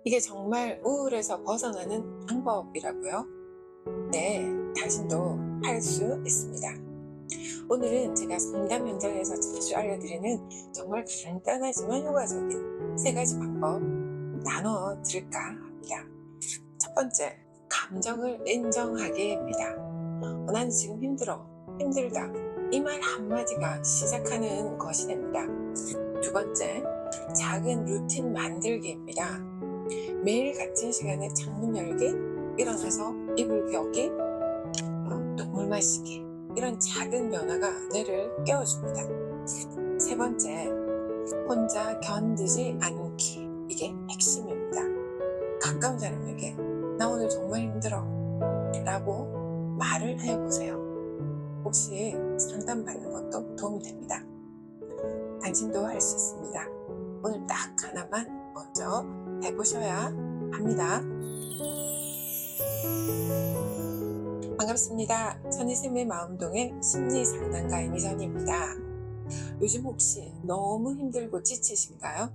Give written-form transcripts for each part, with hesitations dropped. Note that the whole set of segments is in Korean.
이게 정말 우울에서 벗어나는 방법이라고요? 네, 당신도 할 수 있습니다. 오늘은 제가 상담 현장에서 자주 알려드리는 정말 간단하지만 효과적인 세 가지 방법 나눠 드릴까 합니다. 첫 번째, 감정을 인정하기입니다. 나는 지금 힘들어, 힘들다. 이 말 한마디가 시작하는 것이 됩니다. 두 번째, 작은 루틴 만들기입니다. 매일 같은 시간에 창문 열기, 일어나서 이불 펴기, 또 물 마시기, 이런 작은 변화가 뇌를 깨워줍니다. 세 번째, 혼자 견디지 않기. 이게 핵심입니다. 가까운 사람에게 나 오늘 정말 힘들어 라고 말을 해보세요. 혹시 상담받는 것도 도움이 됩니다. 당신도 할 수 있습니다. 오늘 딱 하나만 먼저 해보셔야 합니다. 반갑습니다. 천이샘의 마음동의 심리상담가인 이선희입니다. 요즘 혹시 너무 힘들고 지치신가요?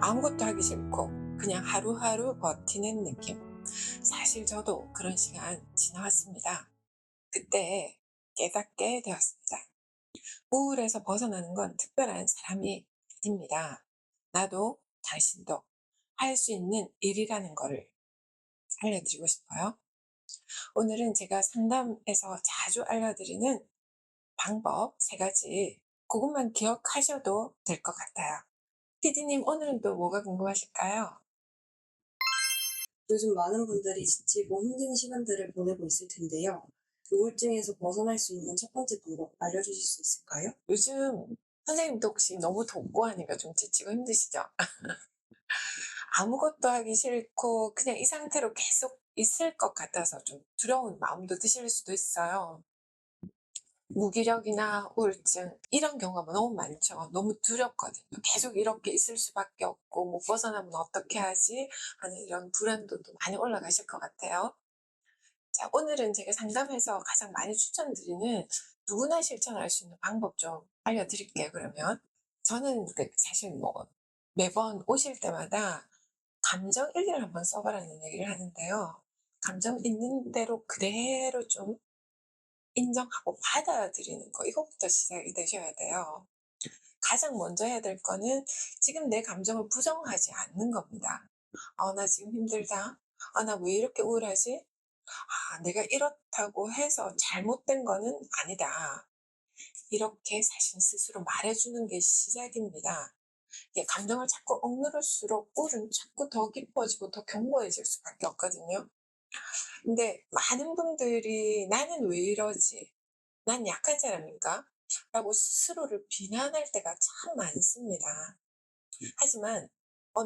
아무것도 하기 싫고 그냥 하루하루 버티는 느낌. 사실 저도 그런 시간 지나왔습니다. 그때 깨닫게 되었습니다. 우울에서 벗어나는 건 특별한 사람이 아닙니다. 나도 당신도 할 수 있는 일이라는 것을 알려드리고 싶어요. 오늘은 제가 상담에서 자주 알려드리는 방법 세 가지, 그것만 기억하셔도 될 것 같아요. 피디님, 오늘은 또 뭐가 궁금하실까요? 요즘 많은 분들이 지치고 힘든 시간들을 보내고 있을 텐데요. 우울증에서 벗어날 수 있는 첫 번째 방법 알려주실 수 있을까요? 요즘 선생님도 혹시 너무 덥고 하니까 좀 지치고 힘드시죠? 아무것도 하기 싫고 그냥 이 상태로 계속 있을 것 같아서 좀 두려운 마음도 드실 수도 있어요. 무기력이나 우울증 이런 경우가 너무 많죠. 너무 두렵거든요. 계속 이렇게 있을 수밖에 없고 못 벗어나면 어떻게 하지 하는 이런 불안도도 많이 올라가실 것 같아요. 자, 오늘은 제가 상담해서 가장 많이 추천드리는 누구나 실천할 수 있는 방법 좀 알려드릴게요. 그러면 저는 사실 뭐 매번 오실 때마다 감정 일기를 한번 써보라는 얘기를 하는데요. 감정 있는 대로 그대로 좀 인정하고 받아들이는 거, 이것부터 시작이 되셔야 돼요. 가장 먼저 해야 될 거는 지금 내 감정을 부정하지 않는 겁니다. 나 지금 힘들다. 나 왜 이렇게 우울하지? 내가 이렇다고 해서 잘못된 거는 아니다. 이렇게 자신 스스로 말해주는 게 시작입니다. 이게 감정을 자꾸 억누를수록 우울은 자꾸 더 깊어지고 더 견고해질 수밖에 없거든요. 근데 많은 분들이 나는 왜 이러지? 난 약한 사람인가? 라고 스스로를 비난할 때가 참 많습니다. 하지만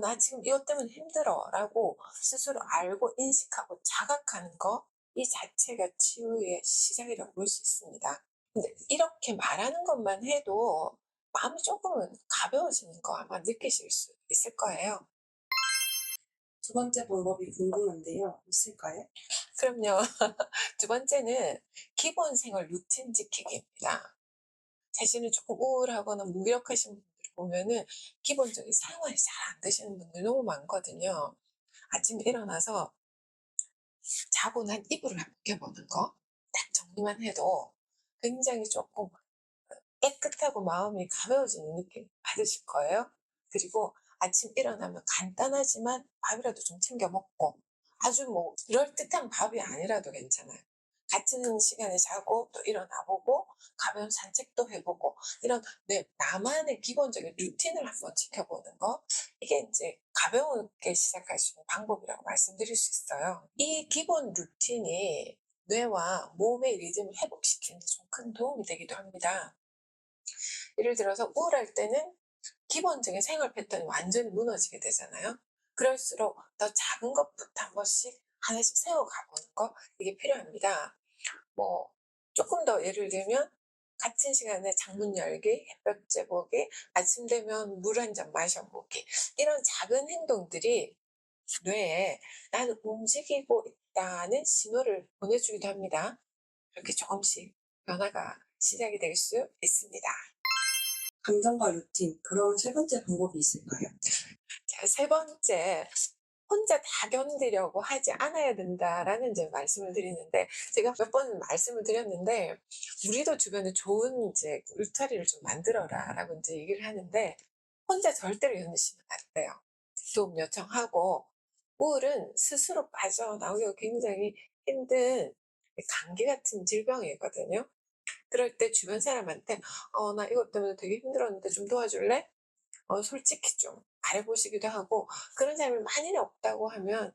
나 지금 이것 때문에 힘들어 라고 스스로 알고 인식하고 자각하는 거, 이 자체가 치유의 시작이라고 볼 수 있습니다. 근데 이렇게 말하는 것만 해도 마음이 조금은 가벼워지는 거 아마 느끼실 수 있을 거예요. 두 번째 방법이 궁금한데요. 있을까요? 그럼요. 두 번째는 기본 생활 루틴 지키기입니다. 자신이 조금 우울하거나 무기력하신 분들 보면은 기본적인 생활이 잘 안 되시는 분들 너무 많거든요. 아침에 일어나서 자고 난 이불을 한번 껴보는 거, 딱 정리만 해도 굉장히 조금 깨끗하고 마음이 가벼워지는 느낌 받으실 거예요. 그리고 아침 일어나면 간단하지만 밥이라도 좀 챙겨 먹고, 아주 뭐 그럴듯한 밥이 아니라도 괜찮아요. 같은 시간에 자고 또 일어나 보고 가벼운 산책도 해보고, 이런 나만의 기본적인 루틴을 한번 지켜보는 거, 이게 이제 가벼운게 시작할 수 있는 방법이라고 말씀드릴 수 있어요. 이 기본 루틴이 뇌와 몸의 리듬을 회복시키는 데 좀 큰 도움이 되기도 합니다. 예를 들어서 우울할 때는 기본적인 생활 패턴이 완전히 무너지게 되잖아요. 그럴수록 더 작은 것부터 한 번씩 하나씩 세워가 보는 거, 이게 필요합니다. 뭐 조금 더 예를 들면 같은 시간에 창문 열기, 햇볕 쬐보기, 아침 되면 물 한 잔 마셔보기, 이런 작은 행동들이 뇌에 나는 움직이고 있다는 신호를 보내주기도 합니다. 그렇게 조금씩 변화가 시작이 될 수 있습니다. 감정과 루틴. 그럼 세 번째 방법이 있을까요? 자, 세 번째, 혼자 다 견디려고 하지 않아야 된다라는 이제 말씀을 드리는데, 제가 몇 번 말씀을 드렸는데 "우리도 주변에 좋은 이제 울타리를 좀 만들어라."라고 인제 얘기를 하는데, 혼자 절대로 견디시면 안 돼요. 도움 요청하고. 우울은 스스로 빠져나오기가 굉장히 힘든 감기 같은 질병이거든요. 그럴 때 주변 사람한테 나 이것 때문에 되게 힘들었는데 좀 도와줄래?" 솔직히 좀 바래 보시기도 하고, 그런 사람이 만일에 없다고 하면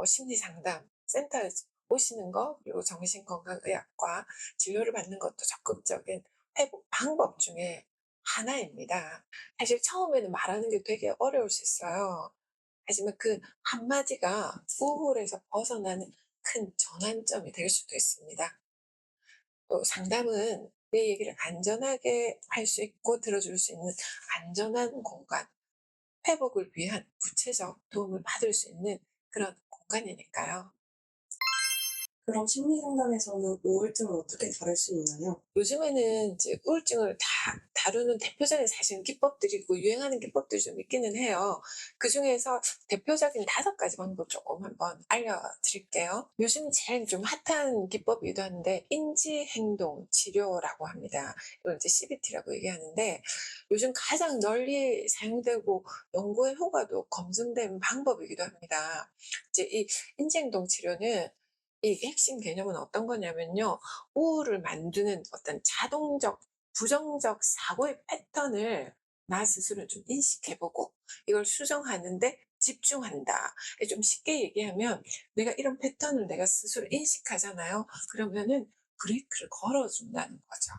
심리 상담 센터에 오시는 거, 그리고 정신건강의학과 진료를 받는 것도 적극적인 회복 방법 중에 하나입니다. 사실 처음에는 말하는 게 되게 어려울 수 있어요. 하지만 그 한마디가 우울에서 벗어나는 큰 전환점이 될 수도 있습니다. 또 상담은 내 얘기를 안전하게 할 수 있고 들어줄 수 있는 안전한 공간, 회복을 위한 구체적 도움을 받을 수 있는 그런 공간이니까요. 그럼 심리 상담에서는 우울증을 어떻게 다룰 수 있나요? 요즘에는 이제 우울증을 다루는 대표적인 사실 기법들이고 유행하는 기법들이 좀 있기는 해요. 그중에서 대표적인 5가지 방법 조금 한번 알려드릴게요. 요즘 제일 좀 핫한 기법이기도 한데 인지행동 치료라고 합니다. 이걸 이제 CBT라고 얘기하는데, 요즘 가장 널리 사용되고 연구의 효과도 검증된 방법이기도 합니다. 이제 이 인지행동 치료는, 이 핵심 개념은 어떤 거냐면요. 우울을 만드는 어떤 자동적 부정적 사고의 패턴을 나 스스로 좀 인식해 보고 이걸 수정하는 데 집중한다. 좀 쉽게 얘기하면, 내가 이런 패턴을 내가 스스로 인식하잖아요. 그러면은 브레이크를 걸어 준다는 거죠.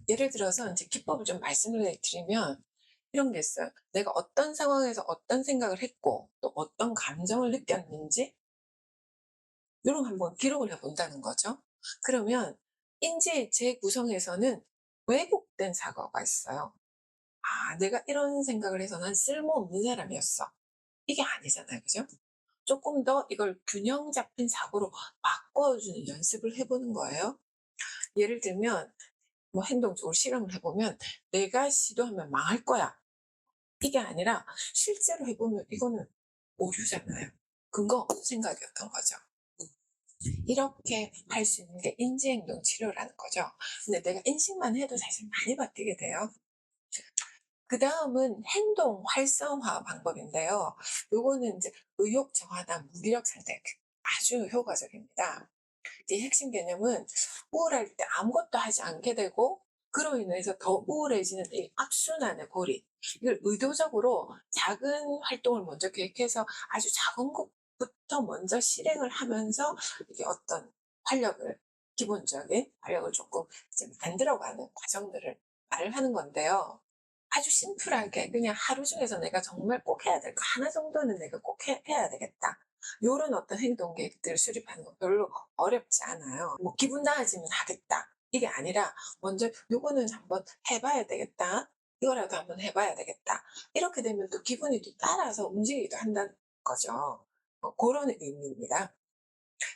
예를 들어서 이제 기법을 좀 말씀을 드리면 이런 게 있어요. 내가 어떤 상황에서 어떤 생각을 했고 또 어떤 감정을 느꼈는지, 요런 한번 기록을 해 본다는 거죠. 그러면 인지의 재구성에서는 왜곡된 사고가 있어요. '아, 내가 이런 생각을 해서 난 쓸모없는 사람이었어.' 이게 아니잖아요. 그죠? 조금 더 이걸 균형 잡힌 사고로 바꿔 주는 연습을 해 보는 거예요. 예를 들면 행동적으로 실험을 해 보면 '내가 시도하면 망할 거야.' 이게 아니라 실제로 해 보면 이거는 오류잖아요. 근거 없는 생각이었던 거죠. 이렇게 할 수 있는 게 인지행동 치료라는 거죠. 근데 내가 인식만 해도 사실 많이 바뀌게 돼요. 그다음은 행동 활성화 방법인데요. 요거는 이제 의욕 저하나 무기력 상태에 아주 효과적입니다. 이 핵심 개념은 우울할 때 아무것도 하지 않게 되고 그로 인해서 더 우울해지는 이 악순환의 고리. 이걸 의도적으로 작은 활동을 먼저 계획해서 아주 작은 것부터 먼저 실행을 하면서 이게 어떤 활력을, 기본적인 활력을 조금 이제 만들어가는 과정들을 말을 하는 건데요. 아주 심플하게 그냥 하루 중에서 내가 정말 꼭 해야 될 거 하나 정도는 내가 꼭 해야 되겠다. 요런 어떤 행동 계획들을 수립하는 건 별로 어렵지 않아요. 기분 나아지면 하겠다. 이게 아니라 먼저 요거는 한번 해 봐야 되겠다. 이거라도 한번 해 봐야 되겠다. 이렇게 되면 또 기분이 또 따라서 움직이기도 한다는 거죠. 고런 의미입니다.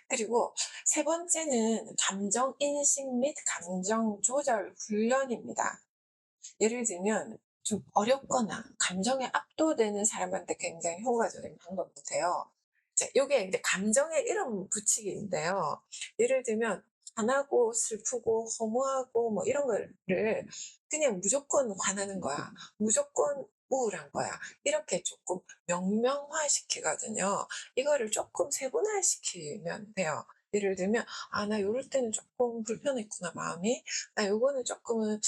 그리고 세 번째는 감정 인식 및 감정 조절 훈련입니다. 예를 들면 좀 어렵거나 감정에 압도되는 사람한테 굉장히 효과적인 방법인데요. 이제 요게 인제 감정에 이름 붙이기인데요. 예를 들면 화나고 슬프고 허무하고 이런 거를 그냥 무조건 화나는 거야, 무조건 우울한 거야, 이렇게 조금 명명화 시키거든요. 이거를 조금 세분화시키면 돼요. 예를 들면 '아, 나 요럴 때는 조금 불편했구나 마음이. 나 요거는 쪼끔은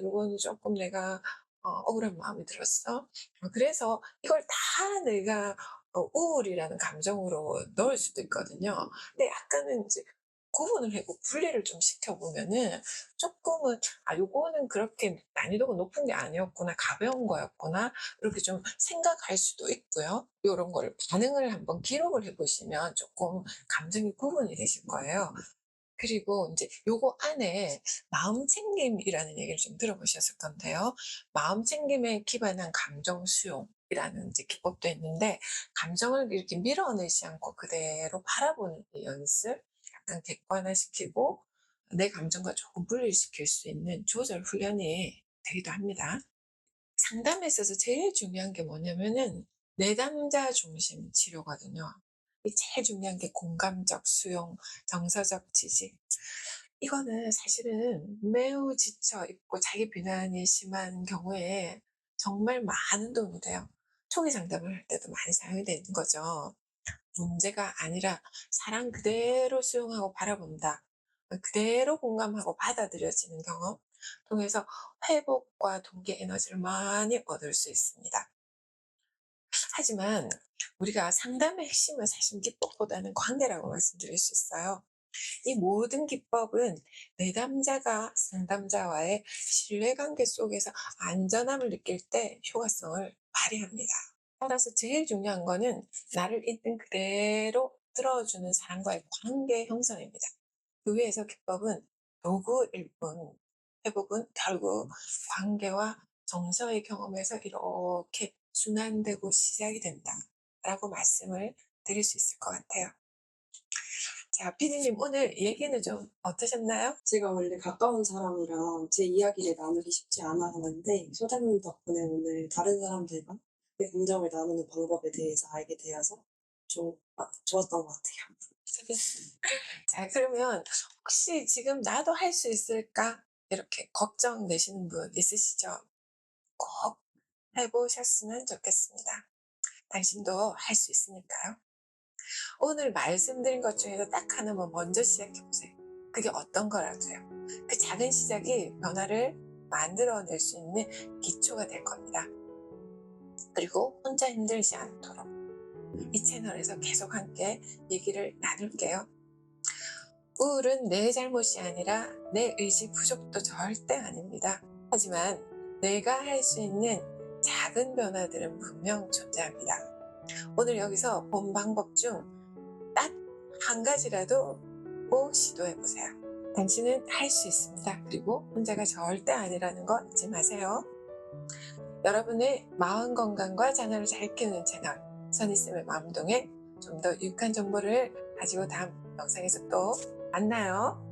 요거는 쪼끔 내가 억울한 마음이 들었어.' 그래서 이걸 다 내가 우울이라는 감정으로 넣을 수도 있거든요. 근데 약간은 인제 구분을 하고 분리를 좀 시켜 보면은 쪼끔은 '아, 요거는 그렇게 난이도가 높은 게 아니었구나. 가벼운 거였구나.' 이렇게 좀 생각할 수도 있고요. 요런 거를 반응을 한번 기록을 해 보시면 쪼끔 감정이 구분이 되실 거예요. 그리고 인제 요거 안에 마음챙김이라는 얘기를 좀 들어보셨을 건데요. 마음챙김에 기반한 감정 수용이라는 이제 기법도 있는데, 감정을 이렇게 밀어내지 않고 그대로 바라보는 이 연습, 약간 객관화시키고 내 감정과 조금 분리시킬 수 있는 조절 훈련이 되기도 합니다. 상담에 있어서 제일 중요한 게 뭐냐면은 내담자 중심 치료거든요. 이 제일 중요한 게 공감적 수용, 정서적 지지. 이거는 사실은 매우 지쳐 있고 자기 비난이 심한 경우에 정말 많은 도움이 돼요. 초기 상담을 할 때도 많이 사용이 되는 거죠. 문제가 아니라 사랑 그대로 수용하고 바라본다. 그대로 공감하고 받아들여지는 경험 통해서 회복과 동기 에너지를 많이 얻을 수 있습니다. 하지만 우리가 상담의 핵심은 사실 기법보다는 관계라고 말씀드릴 수 있어요. 이 모든 기법은 내담자가 상담자와의 신뢰관계 속에서 안전함을 느낄 때 효과성을 발휘합니다. 따라서 제일 중요한 거는 나를 있는 그대로 들어주는 사람과의 관계 형성입니다. 그 위에서 기법은 도구일 뿐, 회복은 결국 관계와 정서의 경험에서 이렇게 순환되고 시작이 된다라고 말씀을 드릴 수 있을 것 같아요. 자, 피디님 오늘 얘기는 좀 어떠셨나요? 제가 원래 가까운 사람이랑 제 이야기를 나누기 쉽지 않아 하는데 소장님 덕분에 오늘 다른 사람들과 내 감정을 나누는 방법에 대해서 알게 되어서 좀 좋았던 것 같아요. 자, 그러면 혹시 지금 나도 할 수 있을까? 이렇게 걱정되시는 분 있으시죠? 꼭 해보셨으면 좋겠습니다. 당신도 할 수 있으니까요. 오늘 말씀드린 것 중에서 딱 하나만 먼저 시작해보세요. 그게 어떤 거라도요. 그 작은 시작이 변화를 만들어낼 수 있는 기초가 될 겁니다. 그리고 혼자 힘들지 않도록 이 채널에서 계속 함께 얘기를 나눌게요. 우울은 내 잘못이 아니라 내 의지 부족도 절대 아닙니다. 하지만 내가 할 수 있는 작은 변화들은 분명 존재합니다. 오늘 여기서 본 방법 중 딱 한 가지라도 꼭 시도해보세요. 당신은 할 수 있습니다. 그리고 혼자가 절대 아니라는 거 잊지 마세요. 여러분의 마음 건강과 자녀를 잘 키우는 채널 선이쌤의 마음동에 좀 더 유익한 정보를 가지고 다음 영상에서 또 만나요.